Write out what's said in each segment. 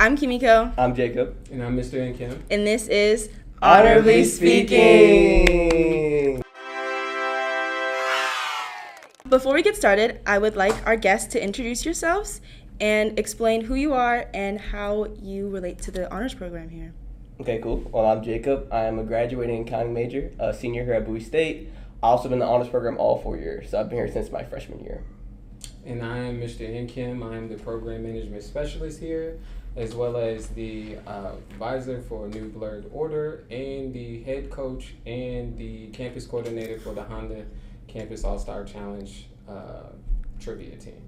I'm Kimiko. I'm Jacob. And I'm Mr. and Kim. And this is Honorably Speaking. Before we get started, I would like our guests to introduce yourselves and explain who you are and how you relate to the honors program here. Okay, cool. Well, I'm Jacob. I am a graduating accounting major, a senior here at Bowie State. I've also been in the honors program all 4 years, so I've been here since my freshman year. And I am Mr. and Kim. I am the program management specialist here, as well as the advisor for New Blurred Order and the head coach and the campus coordinator for the Honda Campus All-Star Challenge trivia team.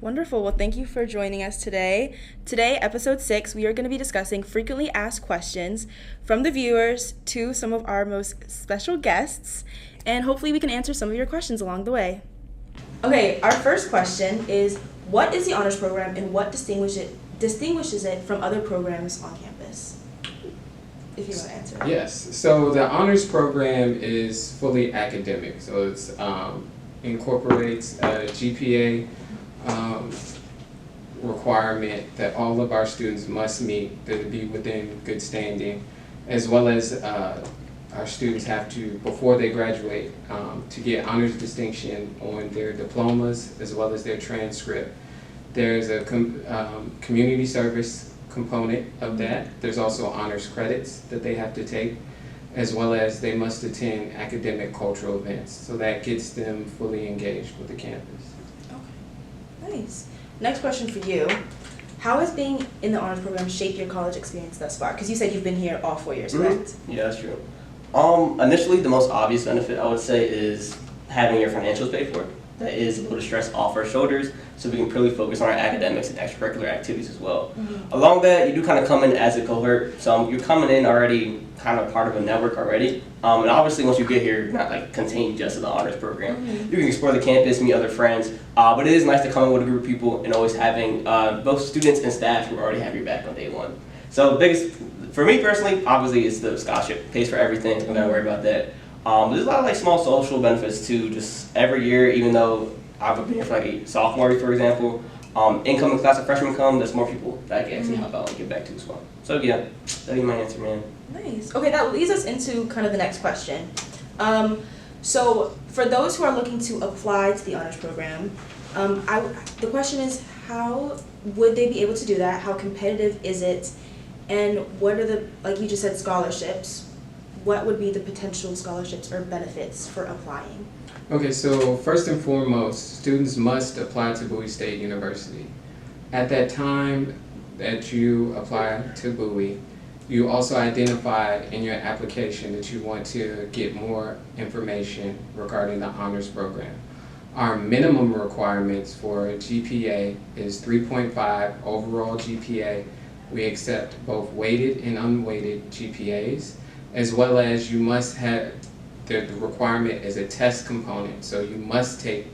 Wonderful. Well, thank you for joining us today. Today, episode 6, we are going to be discussing frequently asked questions from the viewers to some of our most special guests, and hopefully we can answer some of your questions along the way. Okay, our first question is, what is the honors program and what distinguishes it from other programs on campus? If you want to answer. Yes, so the honors program is fully academic, so it's incorporates a GPA requirement that all of our students must meet to be within good standing, as well as our students have to, before they graduate, to get honors distinction on their diplomas as well as their transcript. There's a community service component of that. There's also honors credits that they have to take, as well as they must attend academic cultural events. So that gets them fully engaged with the campus. Okay, nice. Next question for you. How has being in the honors program shaped your college experience thus far? Because you said you've been here all 4 years, correct? Yeah, that's true. Initially, the most obvious benefit I would say is having your financials paid for. That is able to stress off our shoulders so we can really focus on our academics and extracurricular activities as well. Mm-hmm. Along that, you do kind of come in as a cohort, so you're coming in already kind of part of a network already. And obviously once you get here, you're not like contained just to the honors program. Mm-hmm. You can explore the campus, meet other friends, but it is nice to come in with a group of people and always having both students and staff who already have your back on day one. So the biggest, for me personally, obviously it's the scholarship. Pays for everything, don't gotta worry about that. There's a lot of like small social benefits too, just every year, even though I've been here for like a sophomore year, for example, incoming class of freshmen come, there's more people that I can actually help out and get back to as well. So yeah, that'd be my answer, man. Nice. Okay, that leads us into kind of the next question. So for those who are looking to apply to the honors program, the question is, how would they be able to do that? How competitive is it? And what are the, like you just said, scholarships? What would be the potential scholarships or benefits for applying? Okay, so first and foremost, students must apply to Bowie State University. At that time that you apply to Bowie, you also identify in your application that you want to get more information regarding the honors program. Our minimum requirements for a GPA is 3.5 overall GPA. We accept both weighted and unweighted GPAs, as well as you must have, the requirement is a test component, so you must take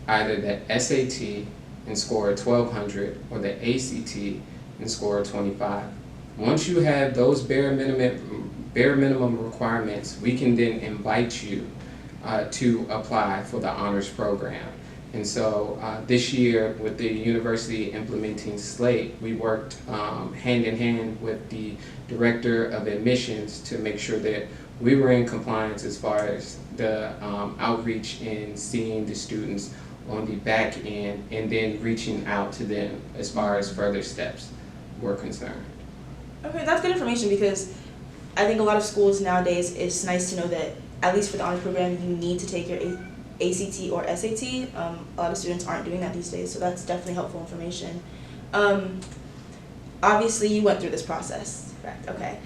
either the SAT and score a 1200 or the ACT and score a 25. Once you have those bare minimum requirements, we can then invite you to apply for the honors program. And so this year, with the university implementing SLATE, we worked hand in hand with the director of admissions to make sure that we were in compliance as far as the outreach and seeing the students on the back end and then reaching out to them as far as further steps were concerned. Okay, that's good information because I think a lot of schools nowadays, it's nice to know that at least for the honors program, you need to take your ACT or SAT. A lot of students aren't doing that these days, so that's definitely helpful information. Obviously, you went through this process, correct? Okay.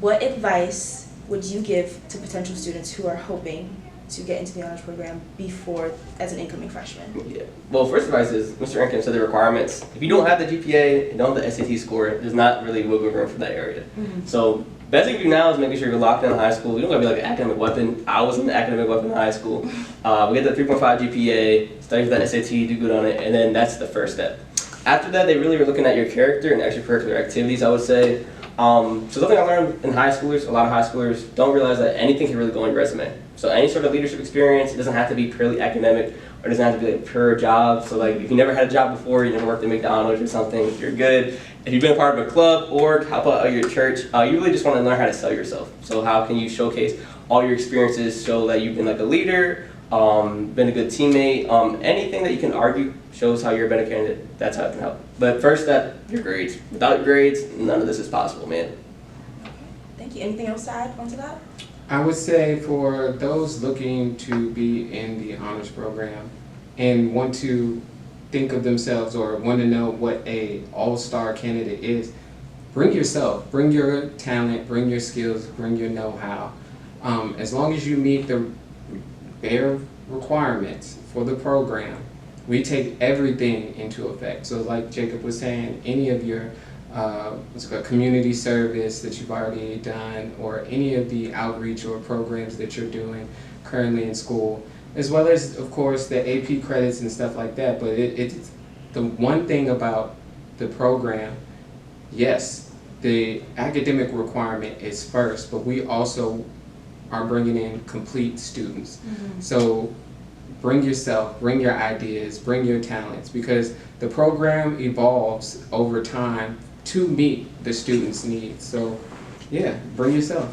What advice would you give to potential students who are hoping to get into the honors program before as an incoming freshman? Yeah. Well, first advice is, Mr. Rankin said the requirements. If you don't have the GPA and don't have the SAT score, there's not really wiggle room for that area. Mm-hmm. So best thing to do now is making sure you're locked in high school. You don't gotta be like an academic weapon. I was an academic weapon in high school. We get that 3.5 GPA, study for that SAT, do good on it, and then that's the first step. After that, they really are looking at your character and extracurricular activities, I would say. So something I learned in high schoolers, a lot of high schoolers don't realize that anything can really go on your resume. So any sort of leadership experience, it doesn't have to be purely academic, or it doesn't have to be like a pure job. So like if you never had a job before, you never worked at McDonald's or something, you're good. if you've been a part of a club or help out your church, you really just want to learn how to sell yourself. So how can you showcase all your experiences, show that you've been like a leader, been a good teammate, anything that you can argue shows how you're a better candidate. That's how it can help. But first step, your grades. Without grades, none of this is possible, man. Thank you. Anything else to add onto that? I would say for those looking to be in the honors program and want to think of themselves or want to know what a all-star candidate is, bring yourself, bring your talent, bring your skills, bring your know-how. As long as you meet the bare requirements for the program, we take everything into effect. So like Jacob was saying, any of your community service that you've already done, or any of the outreach or programs that you're doing currently in school, as well as, of course, the AP credits and stuff like that. But it's the one thing about the program, yes, the academic requirement is first, but we also are bringing in complete students. So bring yourself, bring your ideas, bring your talents, because the program evolves over time to meet the students' needs. So yeah, bring yourself.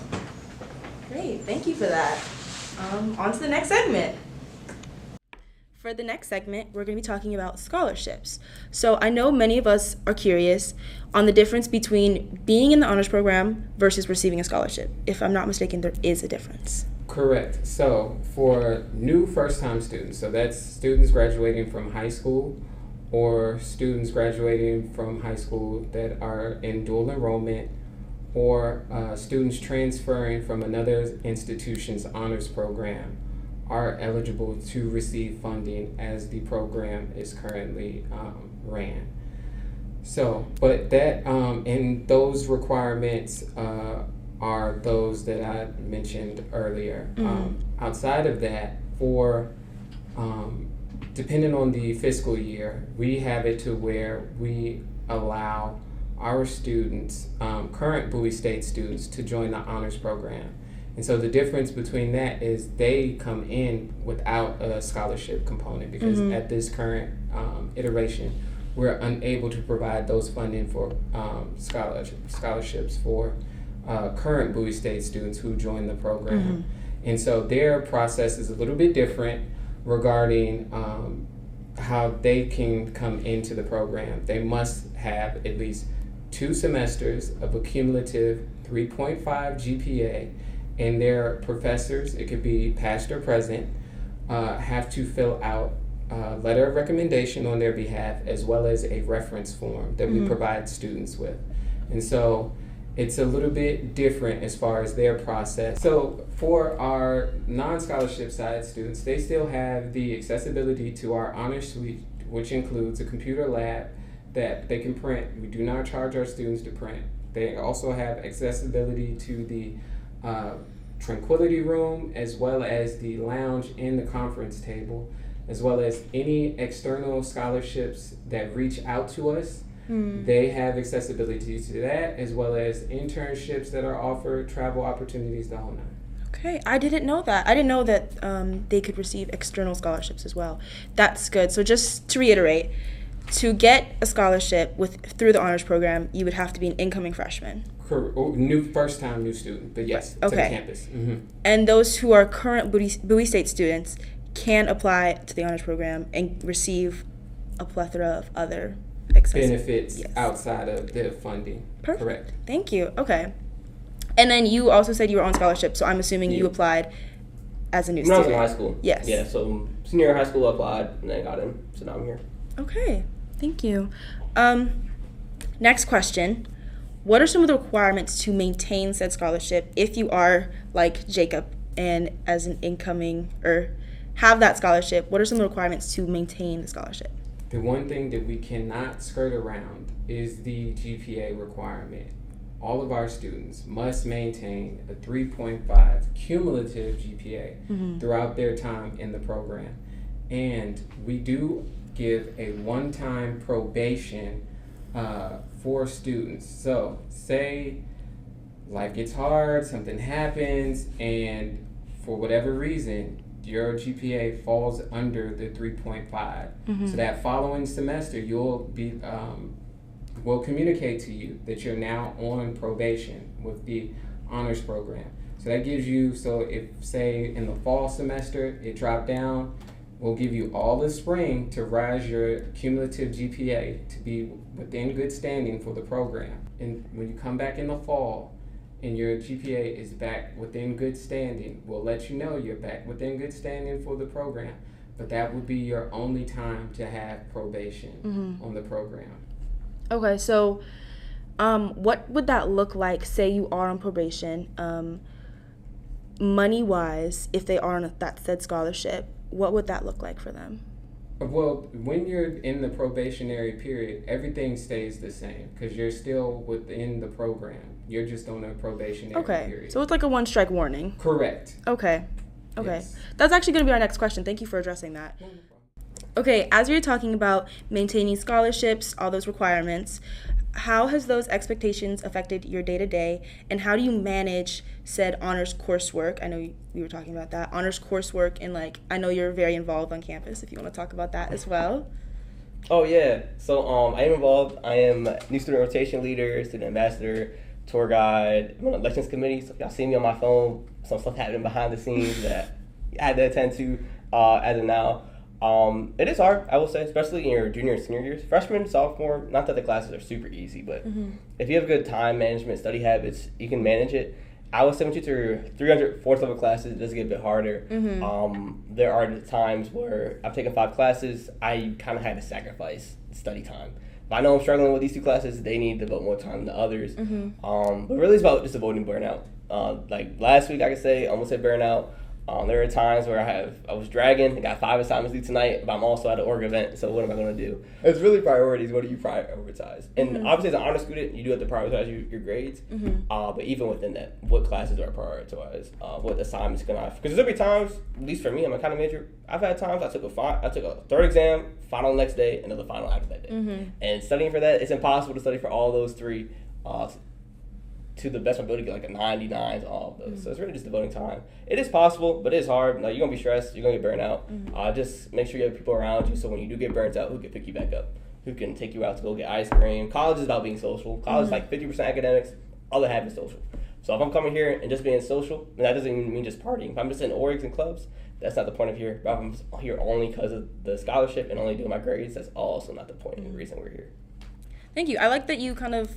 Great, thank you for that. On to the next segment. For the next segment, we're going to be talking about scholarships. So I know many of us are curious on the difference between being in the honors program versus receiving a scholarship. If I'm not mistaken, there is a difference. Correct. So for new first-time students, so that's students graduating from high school or students graduating from high school that are in dual enrollment, or students transferring from another institution's honors program, are eligible to receive funding as the program is currently ran. So, but that, and those requirements are those that I mentioned earlier. Outside of that, for depending on the fiscal year, we have it to where we allow our students, current Bowie State students, to join the honors program. And so the difference between that is they come in without a scholarship component, because at this current iteration, we're unable to provide those funding for scholarships for current Bowie State students who join the program. And so their process is a little bit different regarding how they can come into the program. They must have at least 2 semesters of a cumulative 3.5 GPA, and their professors, it could be past or present, have to fill out a letter of recommendation on their behalf, as well as a reference form that we provide students with. And so it's a little bit different as far as their process. So for our non-scholarship side students, they still have the accessibility to our honor suite, which includes a computer lab that they can print. We do not charge our students to print. They also have accessibility to the tranquility room, as well as the lounge and the conference table, as well as any external scholarships that reach out to us. They have accessibility to that, as well as internships that are offered, travel opportunities, the whole nine. Okay, I didn't know that. I didn't know that they could receive external scholarships as well. That's good. So just to reiterate, to get a scholarship through the honors program, you would have to be an incoming freshman. First-time new student, but yes, to the campus. And those who are current Bowie State students can apply to the honors program and receive a plethora of other benefits outside of the funding. Perfect. Correct. Thank you. Okay. And then you also said you were on scholarship, so I'm assuming you applied as a new student. When I was in high school. Yes. Yeah, so senior year of high school I applied, and then got in, so now I'm here. Okay. Thank you. Next question. What are some of the requirements to maintain said scholarship if you are like Jacob and as an incoming or have that scholarship? What are some of the requirements to maintain the scholarship? The one thing that we cannot skirt around is the GPA requirement. All of our students must maintain a 3.5 cumulative GPA throughout their time in the program. And we do give a one-time probation for students. So say life gets hard, something happens, and for whatever reason, your GPA falls under the 3.5. So that following semester, you'll be will communicate to you that you're now on probation with the honors program. So that gives you, so if, say, in the fall semester, it dropped down, we'll give you all the spring to rise your cumulative GPA to be within good standing for the program. And when you come back in the fall and your GPA is back within good standing, we'll let you know you're back within good standing for the program. But that would be your only time to have probation on the program. Okay, so what would that look like, say you are on probation, money-wise, if they are on that said scholarship? What would that look like for them? Well, when you're in the probationary period, everything stays the same because you're still within the program. You're just on a probationary period. So it's like a one-strike warning. Correct. Okay. Yes. That's actually going to be our next question. Thank you for addressing that. Okay, as you're talking about maintaining scholarships, all those requirements, how has those expectations affected your day-to-day, and how do you manage said honors coursework? I know we were talking about that. Honors coursework, and I know you're very involved on campus, if you want to talk about that as well. Oh, yeah. So I am involved. I am new student rotation leader, student ambassador, tour guide. I'm on the elections committee, so y'all see me on my phone. Some stuff happening behind the scenes that I had to attend to as of now. It is hard, I will say, especially in your junior and senior years. Freshman, sophomore, not that the classes are super easy, but if you have good time management, study habits, you can manage it. I would say once you through 300 fourth level classes, it does get a bit harder. There are times where I've taken 5 classes, I kind of had to sacrifice study time. If I know I'm struggling with these 2 classes, they need to devote more time than others. But really it's about just avoiding burnout. Like last week, I could say, I almost said burnout. There are times where I was dragging, I got 5 assignments due tonight, but I'm also at an org event, so what am I going to do? It's really priorities. What do you prioritize? And obviously, as an honor student, you do have to prioritize your grades, but even within that, what classes are prioritized, what assignments can I, because there'll be times, at least for me, I'm a kind of major, I've had times I took a third exam, final the next day, another final after that day. And studying for that, it's impossible to study for all those 3 to the best of my ability, get like a 99 to all of those. So it's really just devoting time. It is possible, but it is hard. You're going to be stressed. You're going to get burnt out. Just make sure you have people around you so when you do get burnt out, who can pick you back up, who can take you out to go get ice cream. College is about being social. College is like 50% academics. All they have is social. So if I'm coming here and just being social, and that doesn't even mean just partying. If I'm just in orgs and clubs, that's not the point of here. If I'm here only because of the scholarship and only doing my grades, that's also not the point and the reason we're here. Thank you. I like that you kind of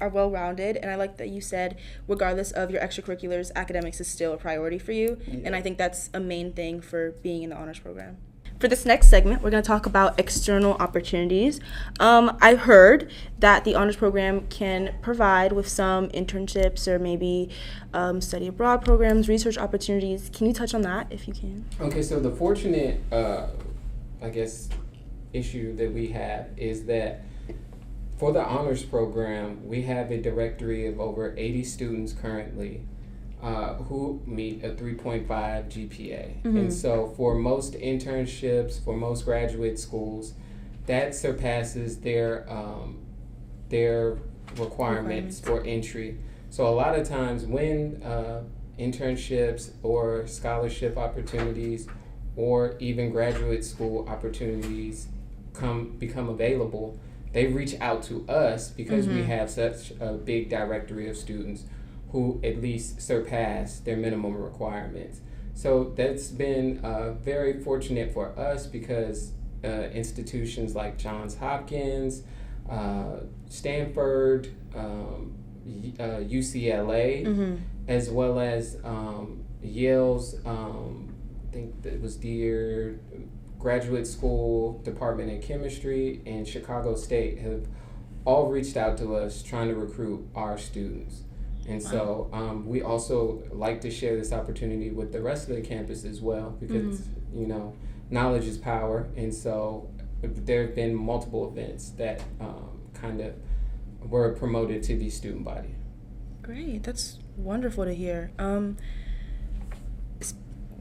are well-rounded, and I like that you said regardless of your extracurriculars, academics is still a priority for you, and I think that's a main thing for being in the honors program. For this next segment, we're going to talk about external opportunities. I've heard that the honors program can provide with some internships or maybe study abroad programs, research opportunities. Can you touch on that if you can? Okay, so the fortunate, issue that we have is that for the honors program, we have a directory of over 80 students currently who meet a 3.5 GPA. And so for most internships, for most graduate schools, that surpasses their requirements for entry. So a lot of times when internships or scholarship opportunities or even graduate school opportunities become available, they reach out to us because we have such a big directory of students who at least surpass their minimum requirements. So that's been very fortunate for us because institutions like Johns Hopkins, Stanford, UCLA, as well as Yale's, I think that was Deere Graduate School Department in Chemistry, and Chicago State have all reached out to us trying to recruit our students. And so we also like to share this opportunity with the rest of the campus as well because, knowledge is power. And so there have been multiple events that kind of were promoted to the student body. Great. That's wonderful to hear.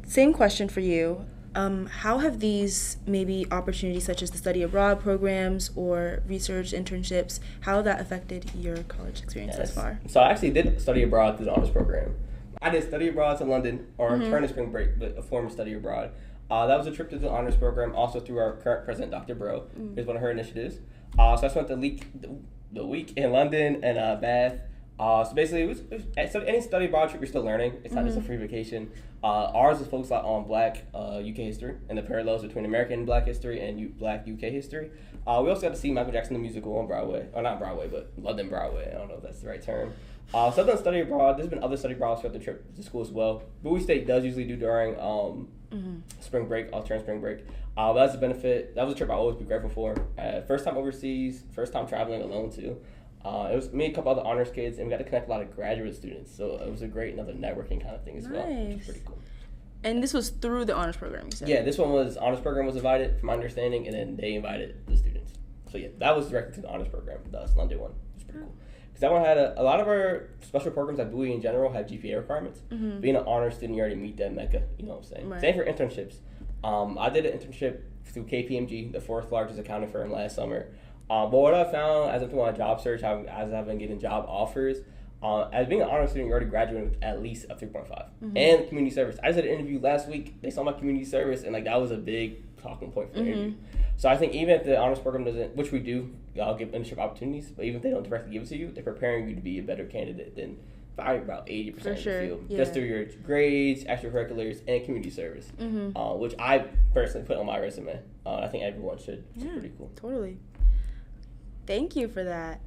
Same question for you. How have these maybe opportunities such as the study abroad programs or research internships, how have that affected your college experience thus far? So I actually did study abroad through the honors program. I did study abroad to London, or turn to spring break, but a form of study abroad. That was a trip to the honors program, also through our current president, Dr. Bro. It was one of her initiatives. So I spent the week in London and Bath. So basically, so any study abroad trip, you're still learning. It's not just a free vacation. Ours is focused on Black UK history and the parallels between American Black history and Black UK history. We also got to see Michael Jackson the musical on Broadway, or not Broadway, but London Broadway. I don't know if that's the right term. So I've done study abroad. There's been other study abroad throughout the trip to school as well. Bowie State does usually do during spring break, alternate spring break. That's a benefit. That was a trip I always be grateful for. First time overseas, first time traveling alone too. It was me and a couple other honors kids, and we got to connect a lot of graduate students. So it was a great another networking kind of thing as well, which was pretty cool. And this was through the honors program, you said? Yeah, this one was honors program was invited, from my understanding, and then they invited the students. So yeah, that was directed to the honors program, the London one. It was pretty cool. Because that one had a lot of our special programs at Bowie in general have GPA requirements. Being an honors student, you already meet that mecca, you know what I'm saying? Right. Same for internships. I did an internship through KPMG, the fourth largest accounting firm, last summer. But what I found as I'm doing my job search, as I've been getting job offers, as being an honors student, you're already graduating with at least a 3.5. And community service. I just had an interview last week. They saw my community service, and like that was a big talking point for the interview. So I think even if the honors program doesn't, which we do, I'll give internship opportunities, but even if they don't directly give it to you, they're preparing you to be a better candidate than probably about 80% of the field. Yeah. Just through your grades, extracurriculars, and community service, which I personally put on my resume. I think everyone should. It's pretty cool. Totally. Thank you for that.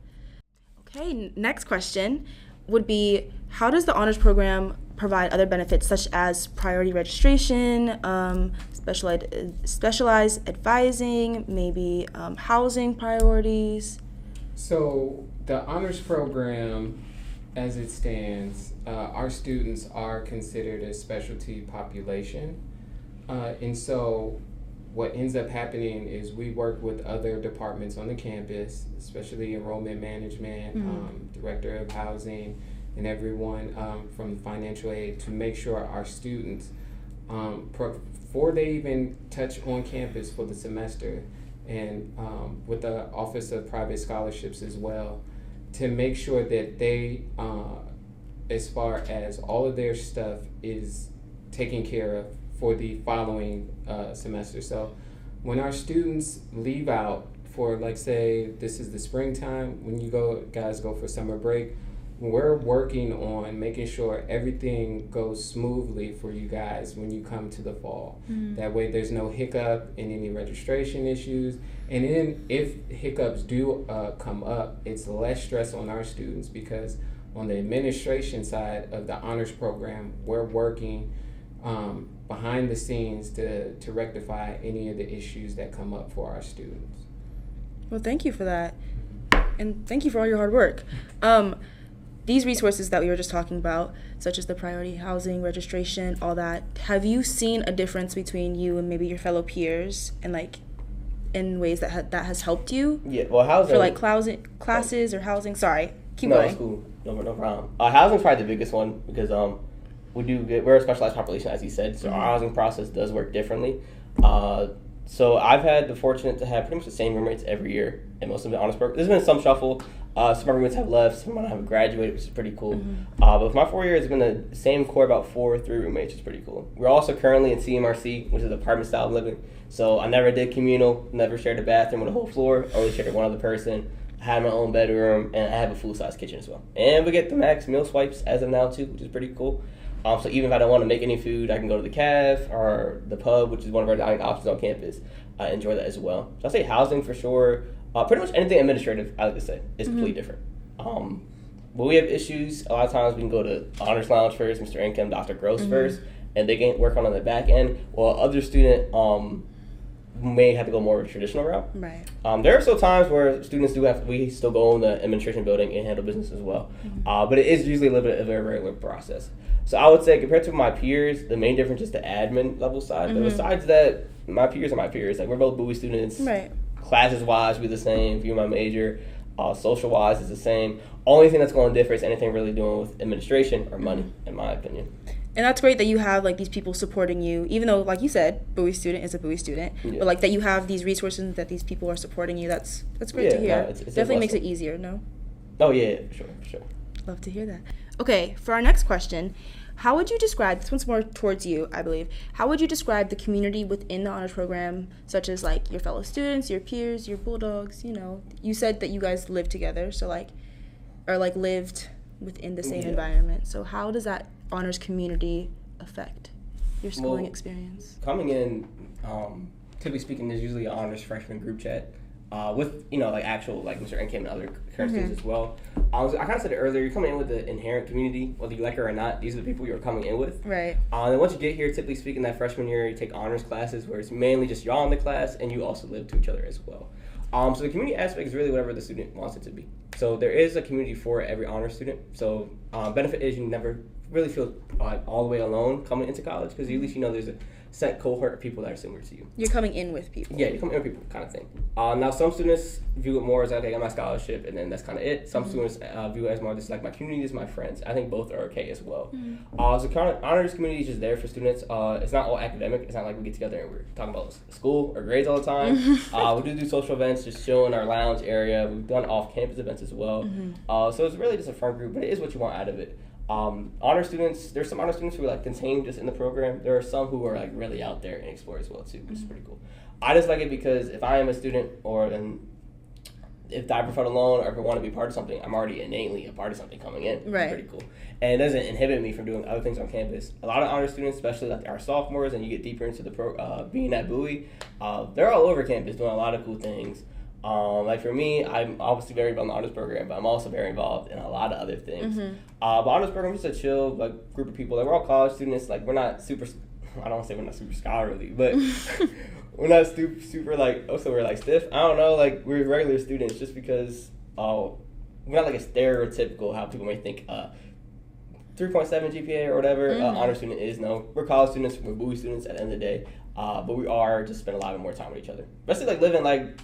Okay, next question would be, how does the honors program provide other benefits such as priority registration, specialized advising, maybe housing priorities? So the honors program, as it stands, our students are considered a specialty population. And so what ends up happening is we work with other departments on the campus, especially enrollment management, director of housing, and everyone from financial aid, to make sure our students, before they even touch on campus for the semester, and with the Office of Private Scholarships as well, to make sure that they, as far as all of their stuff is taken care of for the following semester. So when our students leave out for, like, say this is the springtime, when you guys go for summer break, we're working on making sure everything goes smoothly for you guys when you come to the fall. That way there's no hiccup in any registration issues. And then if hiccups do come up, it's less stress on our students, because on the administration side of the honors program, we're working behind the scenes to rectify any of the issues that come up for our students. Well, thank you for that. And thank you for all your hard work. These resources that we were just talking about, such as the priority housing, registration, all that, have you seen a difference between you and maybe your fellow peers, and like in ways that that has helped you? Yeah, well, housing. For like classes or housing? Sorry, keep going. No, it's cool. No problem. Housing's probably the biggest one, because we're a specialized population, as you said, so our housing process does work differently. So I've had the fortunate to have pretty much the same roommates every year, and most of the honors program. There's been some shuffle. Some of my roommates have left, some of them have graduated, which is pretty cool. But for my 4 years, it's been the same core, about 4 or 3 roommates, which is pretty cool. We're also currently in CMRC, which is apartment style living. So I never did communal, never shared a bathroom with a whole floor. I only shared with one other person. I had my own bedroom, and I have a full-size kitchen as well. And we get the max meal swipes as of now too, which is pretty cool. So even if I don't want to make any food, I can go to the caf or the pub, which is one of our dining options on campus. I enjoy that as well. So I say housing for sure. Pretty much anything administrative, I like to say, is completely different. But we have issues. A lot of times we can go to Honors Lounge first, Mr. Income, Dr. Gross first, and they can work on the back end. While other student may have to go more of a traditional route. Right. There are still times where students we still go in the administration building and handle business as well. But it is usually a little bit of a regular process. So I would say, compared to my peers, the main difference is the admin level side. But besides that, my peers are my peers. Like, we're both Bowie students. Right. Classes-wise, we're the same. View my major. Social-wise is the same. Only thing that's going to differ is anything really doing with administration or money, in my opinion. And that's great that you have like these people supporting you, even though, like you said, Bowie student is a Bowie student. Yeah. But like that you have these resources, that these people are supporting you. That's great to hear. No, it's definitely makes it easier. No. Oh yeah, for sure. Love to hear that. Okay, for our next question, How would you describe, this one's more towards you, I believe, how would you describe the community within the honors program, such as like your fellow students, your peers, your bulldogs, you know? You said that you guys live together, so like, or like lived within the same environment. So how does that honors community affect your schooling experience? Coming in, typically speaking, there's usually an honors freshman group chat with, you know, like actual, like Mr. Enkim and other current students as well. I kind of said it earlier, you're coming in with the inherent community, whether you like it or not. These are the people you're coming in with. Right. And once you get here, typically speaking, that freshman year, you take honors classes where it's mainly just y'all in the class and you also live to each other as well. So the community aspect is really whatever the student wants it to be. So there is a community for every honors student. So benefit is you never really feel all the way alone coming into college because at least you know there's a set cohort of people that are similar to you. You're coming in with people. Yeah, you're coming in with people kind of thing. Now some students view it more as okay, I got my scholarship and then that's kind of it. Some students view it as more just like my community is my friends. I think both are okay as well. So honors community is just there for students. It's not all academic. It's not like we get together and we're talking about school or grades all the time. We do social events, just chill in our lounge area. We've done off-campus events as well. So it's really just a fun group, but it is what you want out of it. Honor students, there's some honor students who are like contained just in the program. There are some who are like really out there and explore as well too, which is pretty cool. I just like it because if I am a student if I ever felt alone or if I want to be part of something, I'm already innately a part of something coming in. Right. It's pretty cool. And it doesn't inhibit me from doing other things on campus. A lot of honor students, especially like our sophomores and you get deeper into the being at Bowie, they're all over campus doing a lot of cool things. Like for me, I'm obviously very involved in the honors program, but I'm also very involved in a lot of other things. But honors program is just a chill like group of people. Like we're all college students. Like we're not super. I don't want to say we're not super scholarly, but we're not super like. Also, we're like stiff. I don't know. Like we're regular students, just because. We're not like a stereotypical how people may think. 3.7 GPA or whatever honor student is. No, we're college students. We're Bowie students at the end of the day. But we are just spend a lot more time with each other. Especially like living like.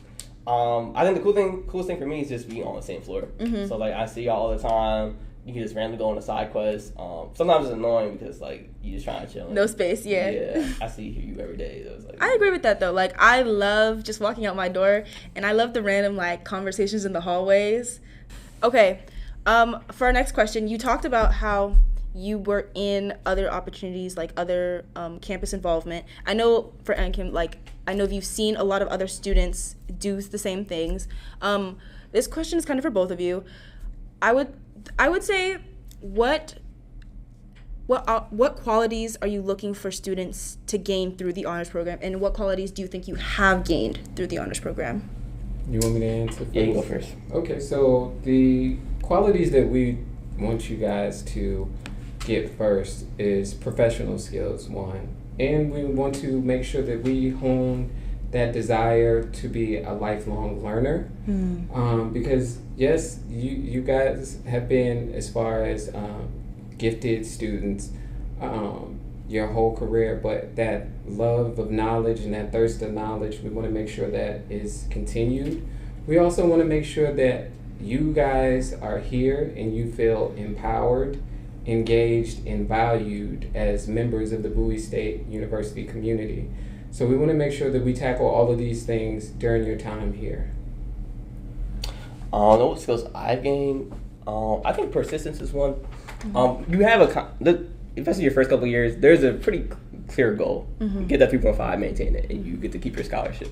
I think the coolest thing for me is just being on the same floor. So like I see y'all all the time. You can just randomly go on a side quest. Sometimes it's annoying because like you just trying to chill. No space, yeah. I see you every day. So it's like, I agree with that though. Like I love just walking out my door, and I love the random like conversations in the hallways. Okay, for our next question, you talked about how you were in other opportunities, like other campus involvement. I know for Ankim, like I know you've seen a lot of other students do the same things. This question is kind of for both of you. I would say, what qualities are you looking for students to gain through the honors program, and what qualities do you think you have gained through the honors program? You want me to answer first? Yeah, you go first. Okay, so the qualities that we want you guys to get first is professional skills, one. And we want to make sure that we hone that desire to be a lifelong learner. Because yes, you guys have been, as far as gifted students, your whole career, but that love of knowledge and that thirst of knowledge, we want to make sure that is continued. We also want to make sure that you guys are here and you feel empowered, engaged, and valued as members of the Bowie State University community. So we want to make sure that we tackle all of these things during your time here. I don't know what skills I've gained. I think persistence is one. You have especially your first couple of years, there's a pretty clear goal. Get that 3.5, maintain it, and you get to keep your scholarship.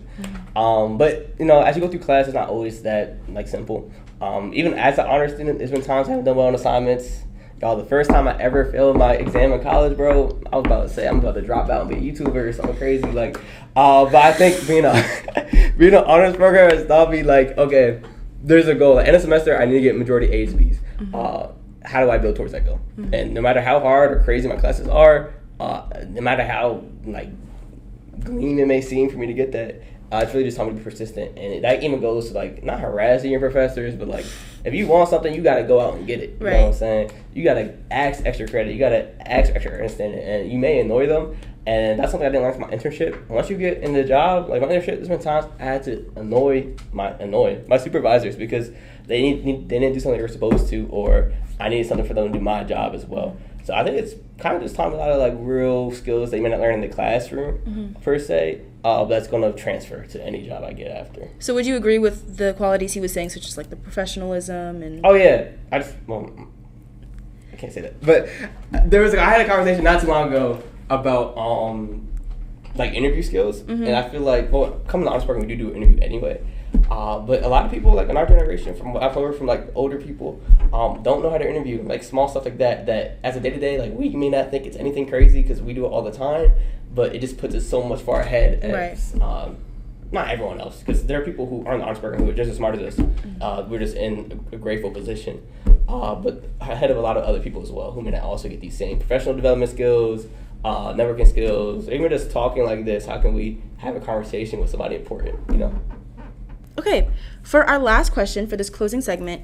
But you know, as you go through class, it's not always that like simple. Even as an honor student, there's been times I haven't done well on assignments. Y'all, the first time I ever failed my exam in college, bro, I was about to say I'm about to drop out and be a YouTuber or something crazy. Like, but I think being an honors program has taught me like, okay, there's a goal. Like, in a semester, I need to get majority A's, B's. How do I build towards that goal? And no matter how hard or crazy my classes are, no matter how like green it may seem for me to get that, it's really just how to be persistent. And that even goes to like not harassing your professors, but like if you want something, you gotta go out and get it. You know what I'm saying? You gotta ask extra credit. You gotta ask extra understanding, and you may annoy them. And that's something I didn't learn from my internship. Once you get in the job, like my internship, there's been times I had to annoy my supervisors because they didn't do something they were supposed to, or I needed something for them to do my job as well. So I think it's kind of just taught me a lot of like real skills that you may not learn in the classroom per se, but that's going to transfer to any job I get after. So would you agree with the qualities he was saying, such as like the professionalism and? Oh yeah, can't say that. But I had a conversation not too long ago about like interview skills, and I feel like, well, coming to the honors program, we do an interview anyway. But a lot of people, like in our generation, from what I've heard from like older people, don't know how to interview, like small stuff like that. That as a day to day, like we may not think it's anything crazy because we do it all the time, but it just puts us so much far ahead as not everyone else, because there are people who are in the honors program who are just as smart as us. We're just in a grateful position, but ahead of a lot of other people as well who may not also get these same professional development skills, networking skills, or even just talking like this. How can we have a conversation with somebody important, you know? Okay, for our last question for this closing segment,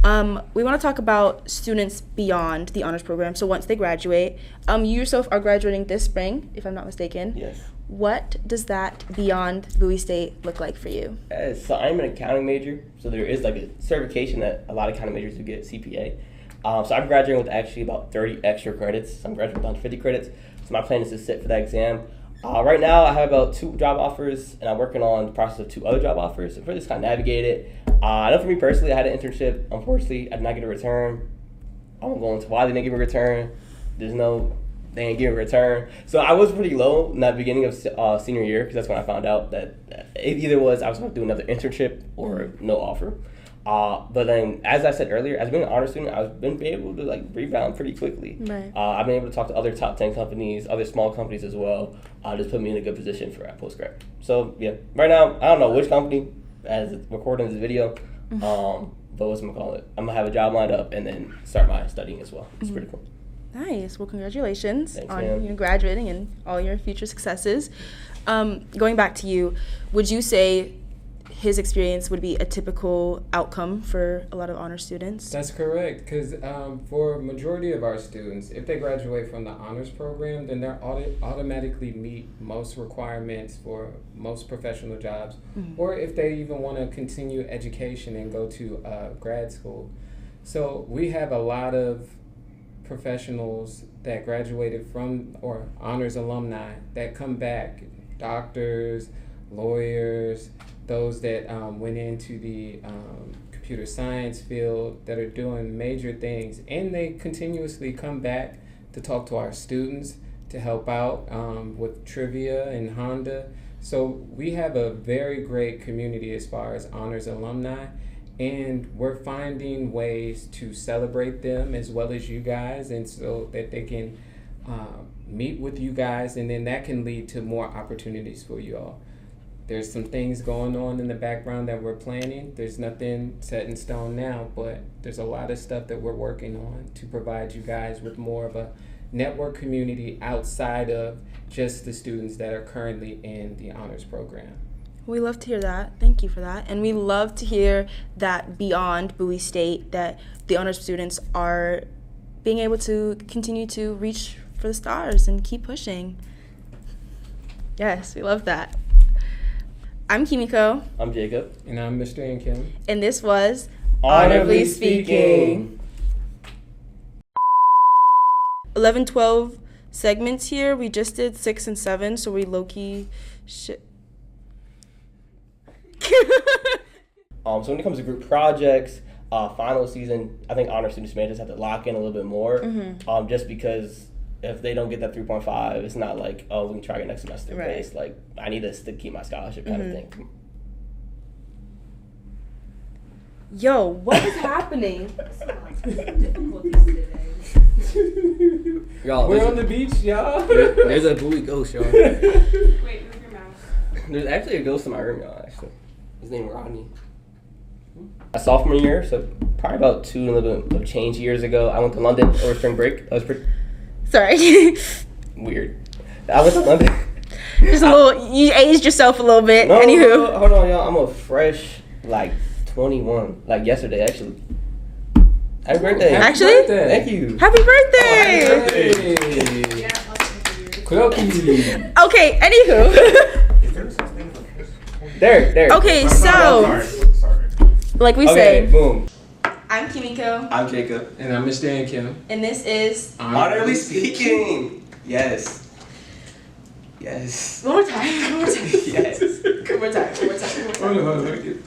we want to talk about students beyond the honors program. So once they graduate, you yourself are graduating this spring, if I'm not mistaken. Yes. What does that beyond Bowie State look like for you? So I'm an accounting major, so there is like a certification that a lot of accounting majors do get, CPA. So I'm graduating with actually about 30 extra credits. So I'm graduating with 150 credits. So my plan is to sit for that exam. Right now I have about 2 job offers, and I'm working on the process of 2 other job offers. So for this kind of navigate it. I know for me personally, I had an internship. Unfortunately, I did not get a return. I'm going to why they didn't give me a return. They didn't give me a return. So I was pretty low in that beginning of senior year, because that's when I found out that it either was I was going to do another internship or no offer. But then, as I said earlier, as being an honor student, I've been able to like rebound pretty quickly. Right. I've been able to talk to other top 10 companies, other small companies as well. Just put me in a good position for postgrad. So yeah, right now I don't know which company as recording this video, but what's I'm gonna call it? I'm gonna have a job lined up and then start my studying as well. It's pretty cool. Nice. Well, congratulations. Thanks, on graduating and all your future successes. Going back to you, would you say his experience would be a typical outcome for a lot of honor students? That's correct, because for a majority of our students, if they graduate from the honors program, then they're automatically meet most requirements for most professional jobs, or if they even want to continue education and go to grad school. So we have a lot of professionals that graduated from, or honors alumni, that come back, doctors, lawyers, those that went into the computer science field, that are doing major things, and they continuously come back to talk to our students, to help out with trivia and Honda. So we have a very great community as far as honors alumni, and we're finding ways to celebrate them as well as you guys, and so that they can meet with you guys, and then that can lead to more opportunities for you all. There's some things going on in the background that we're planning. There's nothing set in stone now, but there's a lot of stuff that we're working on to provide you guys with more of a network community outside of just the students that are currently in the honors program. We love to hear that. Thank you for that. And we love to hear that beyond Bowie State, that the honors students are being able to continue to reach for the stars and keep pushing. Yes, we love that. I'm Kimiko. I'm Jacob. And I'm Mr. and Kim. And this was Honorably Speaking. 11-12 segments here. We just did 6 and 7, so we low-key shit. So when it comes to group projects, final season, I think honor students may just have to lock in a little bit more, just because if they don't get that 3.5, it's not like, oh, we can try it next semester. Right. But it's like, I need this to keep my scholarship kind of thing. Yo, what is happening? Y'all, We're on the beach, y'all. there's a Bowie ghost, y'all. Wait, move your mouse. There's actually a ghost in my room, y'all, actually. His name is Rodney. A sophomore year, so probably about 2 and a little bit of change years ago, I went to London over spring break. That was pretty Sorry. weird. I went to London. Just a little, you aged yourself a little bit. No, Anywho. hold on, y'all. I'm a fresh, 21, like yesterday, actually. Happy birthday. Actually? Thank you. Happy birthday! Yeah, Quilty. Okay, anywho. Is there a such thing as There. Okay, so, Sorry. like we Okay, say, boom. I'm Kimiko, I'm Jacob. And I'm Mr. and Kim. and this is... Honorably Speaking. Yes. One more time. Yes. One more time. Hold on, let me get